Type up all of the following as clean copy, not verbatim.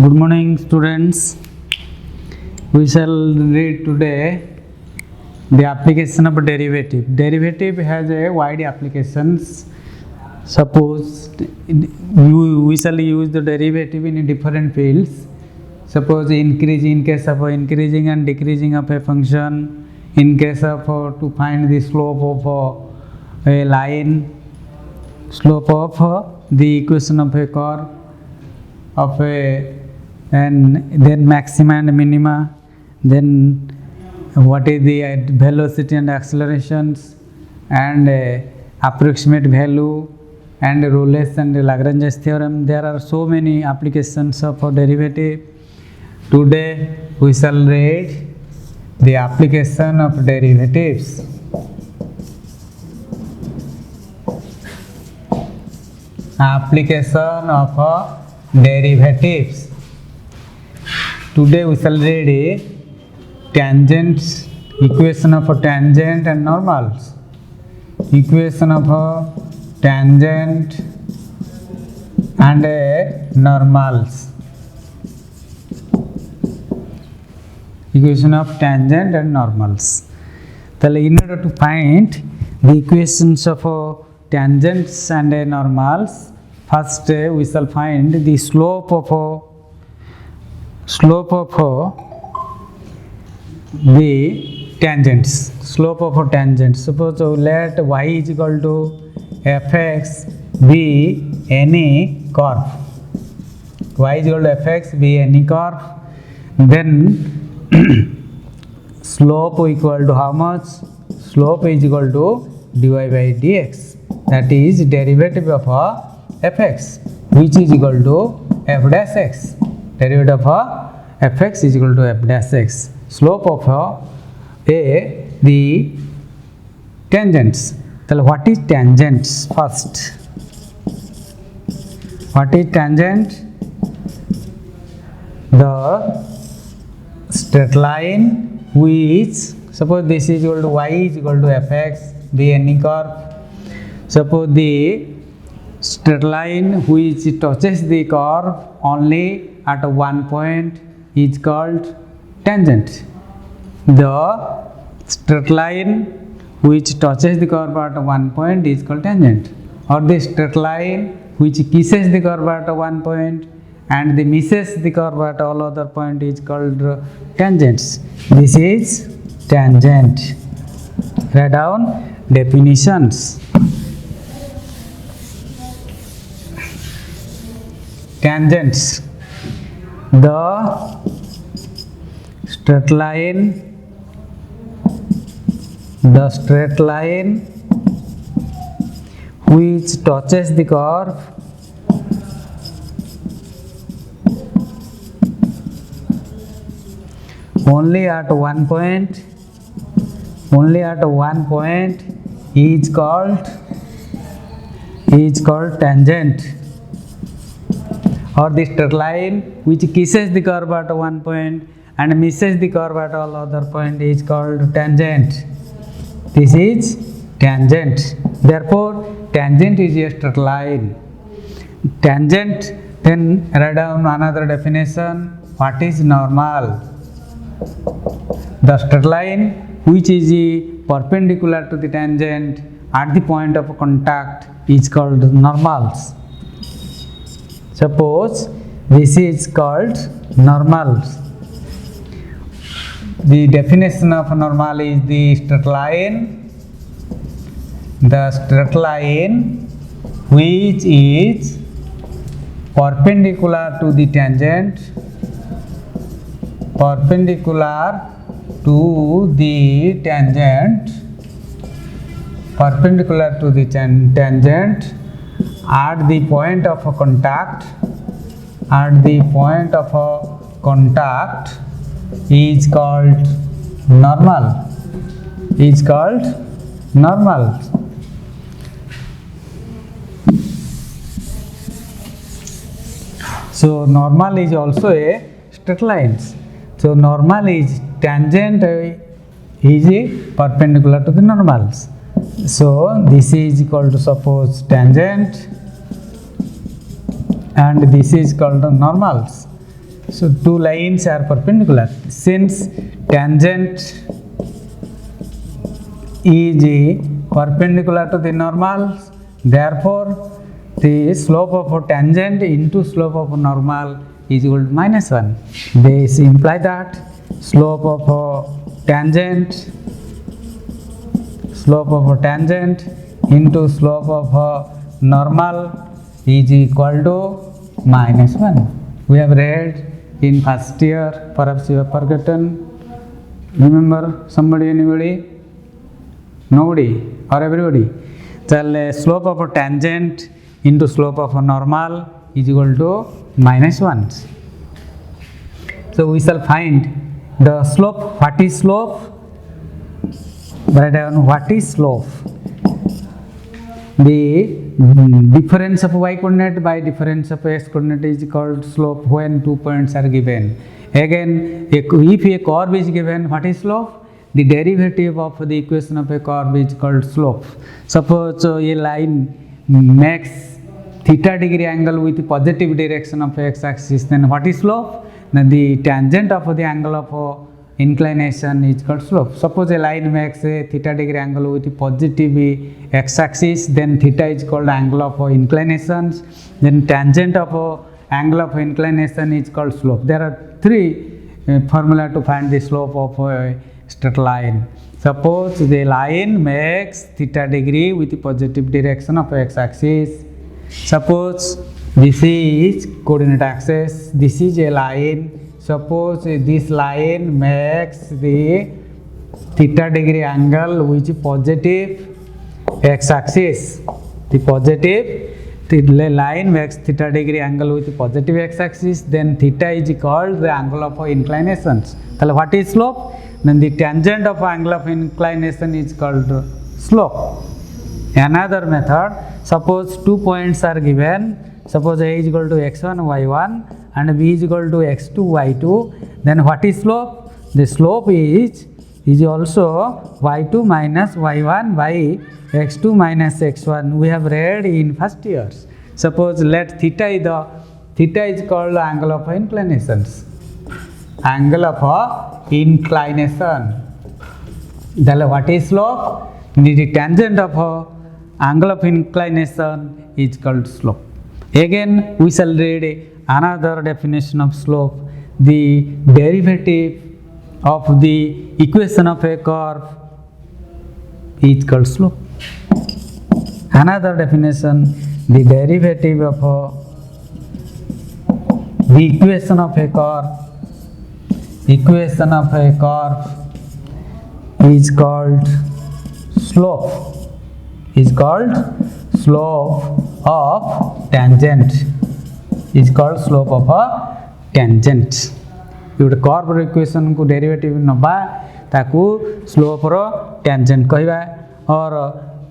Good morning, students. We shall read today the application of derivative. Derivative has a wide applications. Suppose we shall use the derivative in different fields. Suppose increase in case of increasing and decreasing of a function. In case of to find the slope of a line, slope of the equation of a curve of a, and then maxima and minima, then what is the velocity and accelerations, and approximate value, and Rolle's and Lagrange's theorem. There are so many applications of derivative. Today we shall read the application of derivatives. Application of derivatives. Today we shall read a tangents, equation of a tangent and normals. Equation of a tangent and a normals. Equation of tangent and normals. So in order to find the equations of tangents and normals, first we shall find the slope of the tangents. Slope of a tangent. Suppose let y is equal to fx be any curve. Y is equal to fx be any curve. Then slope equal to how much? Slope is equal to dy by dx. That is derivative of fx, which is equal to f dash x. Derivative of fx is equal to f dash x. Slope of the tangents. So what is tangents first? What is tangent? The straight line which, suppose this is equal to y is equal to fx be any curve. Suppose the straight line which touches the curve only at one point is called tangent. The straight line which touches the curve at one point is called tangent, or the straight line which kisses the curve at one point and the misses the curve at all other point is called tangents. This is tangent. Write down definitions. Tangents. The straight line which touches the curve only at one point is called tangent, or the straight line which kisses the curve at one point and misses the curve at all other point is called tangent. This is tangent. Therefore, tangent is a straight line. Tangent, then write down another definition. What is normal? The straight line which is perpendicular to the tangent at the point of contact is called normals. Suppose this is called normals. The definition of normal is the straight line which is perpendicular to the tangent at the point of contact is called normal. So normal is also a straight line. So normal is tangent is perpendicular to the normals. So this is equal to, suppose, tangent and this is called the normals. So two lines are perpendicular. Since tangent is perpendicular to the normal, therefore the slope of a tangent into slope of a normal is equal to -1. This implies that slope of a tangent into slope of a normal is equal to -1. We have read in first year, perhaps you have forgotten. Remember somebody, anybody? Nobody or everybody? So slope of a tangent into slope of a normal is equal to -1. So we shall find the slope. What is slope? Write down what is slope. The difference of y coordinate by difference of x coordinate is called slope when 2 points are given. Again, if a curve is given, what is slope? The derivative of the equation of a curve is called slope. Suppose a line makes theta degree angle with positive direction of x axis, then what is slope? Then the tangent of the angle of inclination is called slope. Suppose a line makes a theta degree angle with positive x axis, then theta is called angle of inclinations, then tangent of angle of inclination is called slope. There are three formula to find the slope of a straight line. Suppose the line makes theta degree with positive direction of x axis. Suppose this is coordinate axis, this is a line. Suppose this line makes the theta degree angle which is positive x axis. The line makes theta degree angle with positive x axis, then theta is called the angle of inclinations. So what is slope? Then the tangent of angle of inclination is called slope. Another method, suppose 2 points are given. Suppose A is equal to x1 y1 and B is equal to x2 y2. Then what is slope? The slope is also y2 minus y1 by x2 minus x1. We have read in first years. Suppose let theta is called angle of inclinations. Angle of inclination. Then what is slope? The tangent of angle of inclination is called slope. Again, we shall read another definition of slope. The derivative of the equation of a curve is called slope. Another definition, the derivative of the equation of a curve is called slope. Of tangent is called slope of a tangent. गोटे curve equation को derivative नबा ताकू slope रो tangent कहबा. और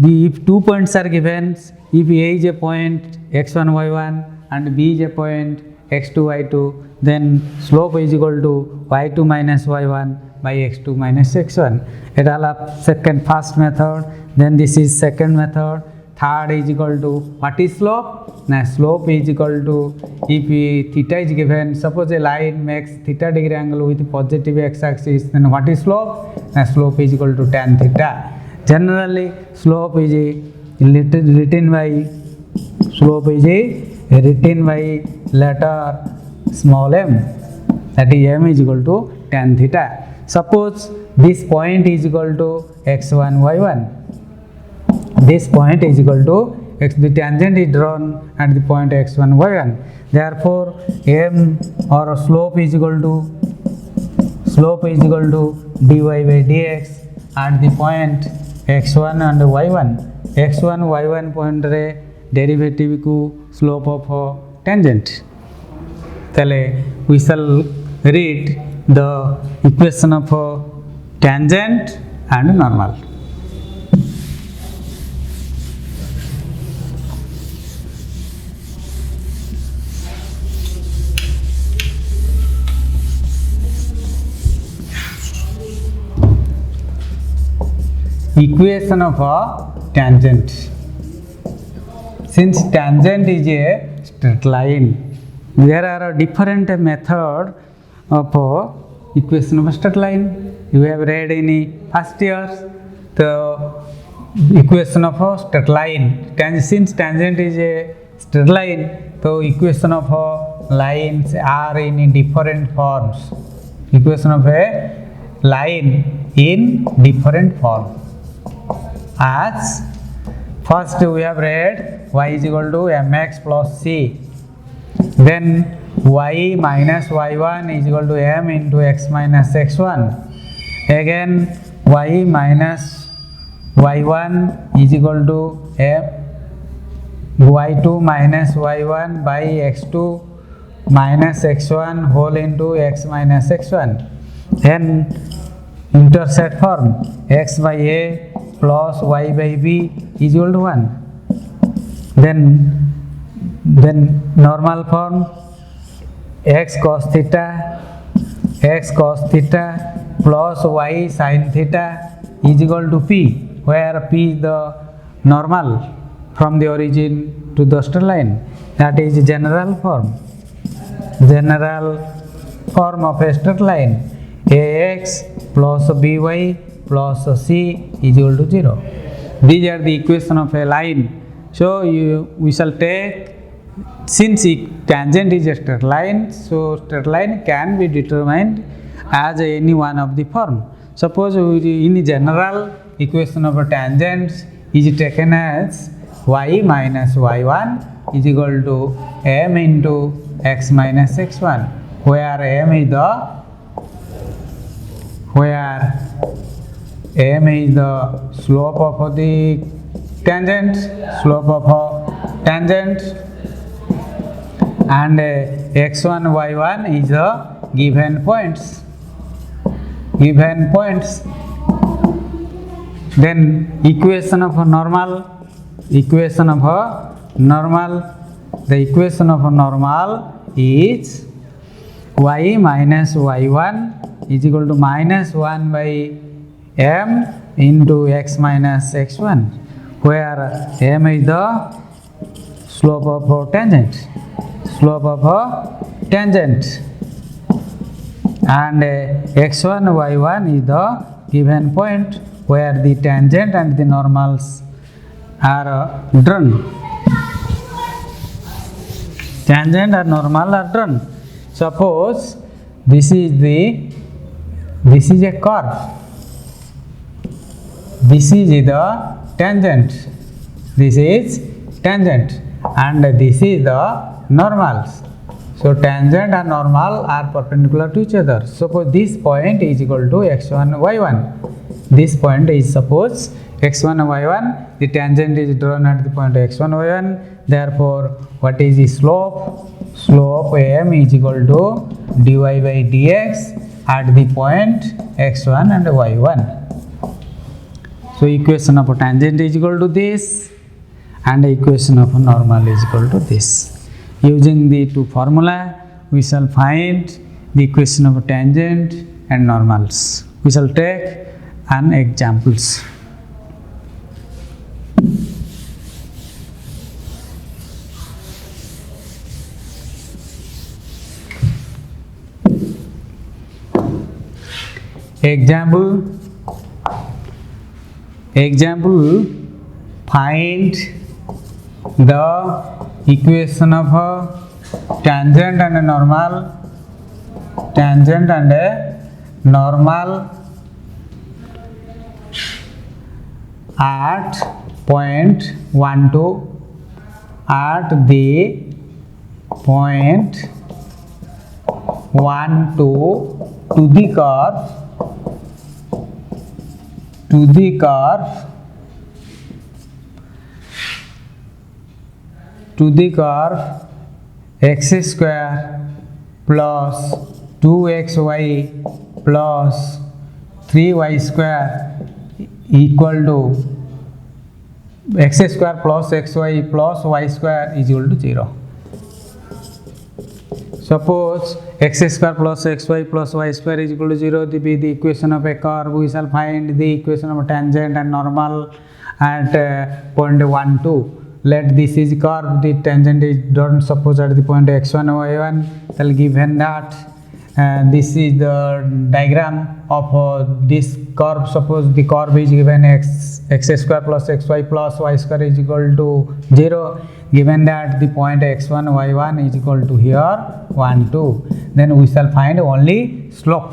if 2 points are given, if A is a point x1 y1 and B is a point x2 y2, then slope is equal to y2 minus y1 by x2 minus x1. It all first method. Then this is second method. Third is equal to what is slope? Now slope is equal to, if theta is given, suppose a line makes theta degree angle with positive x axis, then what is slope? Now slope is equal to tan theta. Generally slope is written by letter small m, that is m is equal to tan theta. Suppose this point is equal to x1 y1. This point is equal to x, the tangent is drawn at the point x1 y1. Therefore m or slope is equal to dy by dx at the point x1 and y1. x1 y1 point re derivative ku slope of tangent. Tale we shall read the equation of tangent and normal. Equation of a tangent. Since tangent is a straight line, There are different method of equation of a straight line. You have read in first years the equation of a straight line. Since tangent is a straight line, so equation of lines are in different forms. Equation of a line in different form. As first we have read y is equal to mx plus c. Then y minus y1 is equal to m into x minus x1. Again y minus y1 is equal to m y2 minus y1 by x2 minus x1 whole into x minus x1. Then intercept form x by a plus y by b is equal to 1. Then normal form x cos theta plus y sin theta is equal to p, where p is the normal from the origin to the straight line. That is general form of a straight line. Ax plus by plus c is equal to 0. These are the equation of a line. So we shall take, since tangent is a straight line, so straight line can be determined as any one of the form. Suppose in general equation of a tangent is taken as y minus y1 is equal to m into x minus x1, where m is the slope of the tangent, and x1 y1 is the given points. Then equation of a normal. The equation of a normal is y minus y1 is equal to minus 1 by m into x minus x1, where m is the slope of a tangent, and x1 y1 is the given point where the tangent and the normals are drawn. Tangent and normal are drawn. Suppose this is a curve. This is the tangent. And this is the normals. So tangent and normal are perpendicular to each other. Suppose this point is equal to x1 y1. This point is suppose x1 y1. The tangent is drawn at the point x1 y1. Therefore, what is the slope? Slope m is equal to dy by dx at the point x1 and y1. So equation of a tangent is equal to this, and equation of a normal is equal to this. Using the two formula, we shall find the equation of a tangent and normals. We shall take an examples. Example, find the equation of a tangent and a normal at point 1 2 at the point 1 2 to the curve x square plus 2xy plus 3y square equal to x square plus xy plus y square is equal to 0. Suppose x square plus xy plus y square is equal to 0 to be the equation of a curve. We shall find the equation of a tangent and normal at point 1 2. let this is curve, the tangent is don't suppose at the point x1 y1, then given that this is the diagram of this curve. Suppose the curve is given x square plus xy plus y square is equal to 0, given that the point x1 y1 is equal to here 1 2, then we shall find only slope.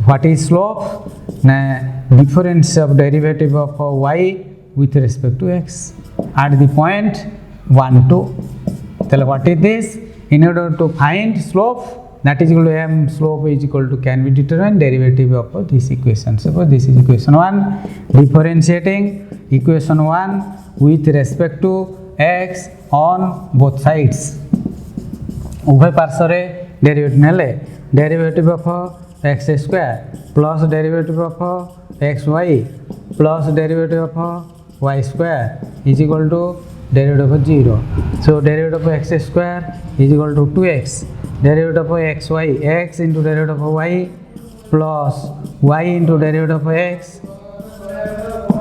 What is slope? Difference of derivative of y with respect to x at the point 1 2. Tell what is this? In order to find slope, that is equal to m, slope is equal to, can be determined derivative of this equation. Suppose this is equation 1, differentiating equation 1 with respect to x on both sides. उभय पार्श्व रे derivative नेले, derivative of x square plus derivative of xy plus derivative of y square is equal to derivative of 0. So derivative of x square is equal to 2x. Derivative of xy, x into derivative of y plus y into derivative of x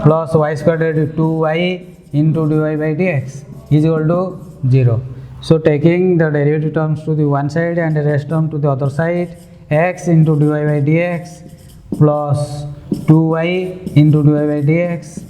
plus y square derivative 2y into dy by dx is equal to 0. So taking the derivative terms to the one side and the rest term to the other side, x into dy by dx plus 2y into dy by dx.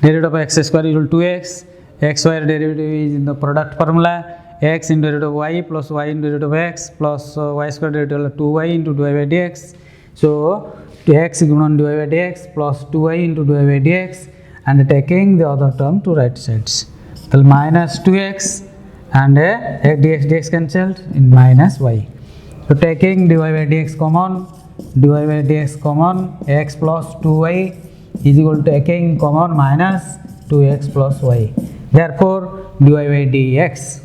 Derivative of x square is equal to 2x. xy derivative is in the product formula. X into derivative of y plus y into derivative of x plus y square derivative of 2y into dy by dx. So x given dy by dx plus 2y into dy by dx, and taking the other term to right sides. So minus 2x and dx cancelled in minus y. So taking dy by dx common, dy by dx common, x plus 2y is equal to taking common minus 2x plus y. Therefore dy by dx,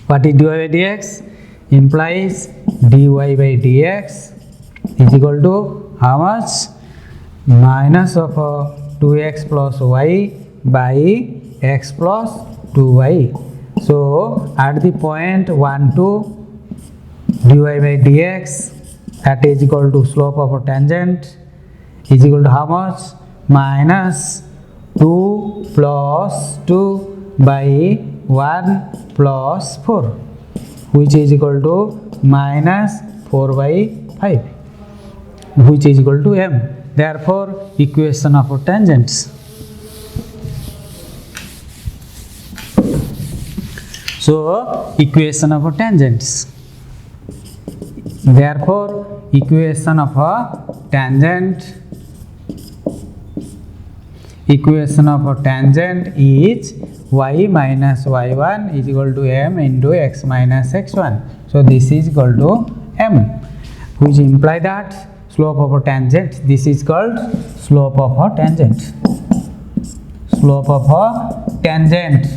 what is dy by dx? Implies dy by dx is equal to how much? Minus of 2x plus y by x plus 2y. So at the point 1 2, dy by dx, that is equal to slope of a tangent is equal to how much? Minus 2 plus 2 by 1 plus 4, which is equal to minus 4 by 5, which is equal to m. Therefore equation of tangents. So equation of tangents. Therefore equation of a tangent, equation of a tangent is y minus y1 is equal to m into x minus x1. So this is equal to m, which imply that slope of a tangent, this is called slope of a tangent. Slope of a tangent.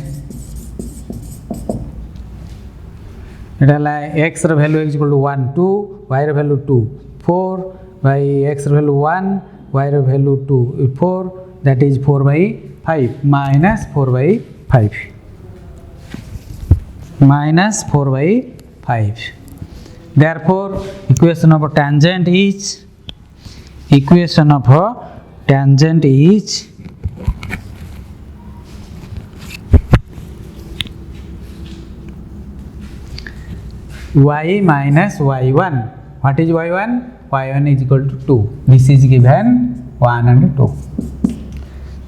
X value is equal to 1 2, y value 2 4 by x value 1, y value 2 4, that is 4 by 5 minus 4 by 5 minus 4 by 5. Therefore equation of a tangent is, equation of a tangent is y minus y1. What is y1? y1 is equal to 2. This is given 1 and 2.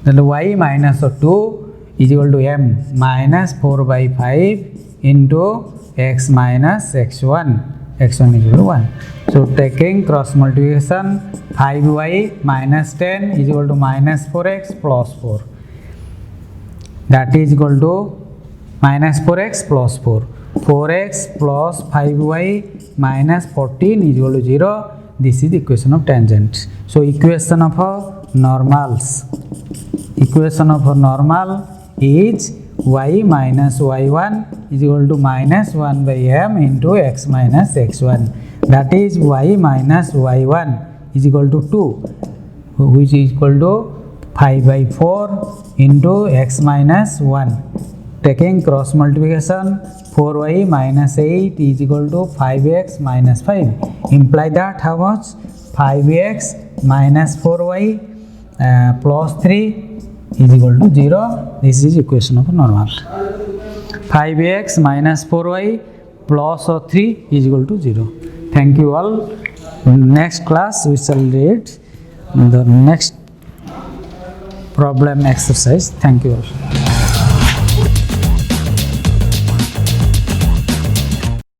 Then y minus 2 is equal to m minus 4 by 5 into x minus x1. x1 is equal to 1. So taking cross multiplication, 5y minus 10 is equal to minus 4x plus 4. That is equal to minus 4x plus 4. 4x plus 5y minus 14 is equal to 0. This is the equation of tangent. So equation of normals. Equation of normal is y minus y1 is equal to minus 1 by m into x minus x1. That is y minus y1 is equal to 2, which is equal to 5 by 4 into x minus 1. Taking cross multiplication, 4y minus 8 is equal to 5x minus 5. Imply that how much? 5x minus 4y plus 3 is equal to 0. This is equation of normal. 5x minus 4y plus or 3 is equal to 0. Thank you all. Next class we shall read the next problem exercise. Thank you all.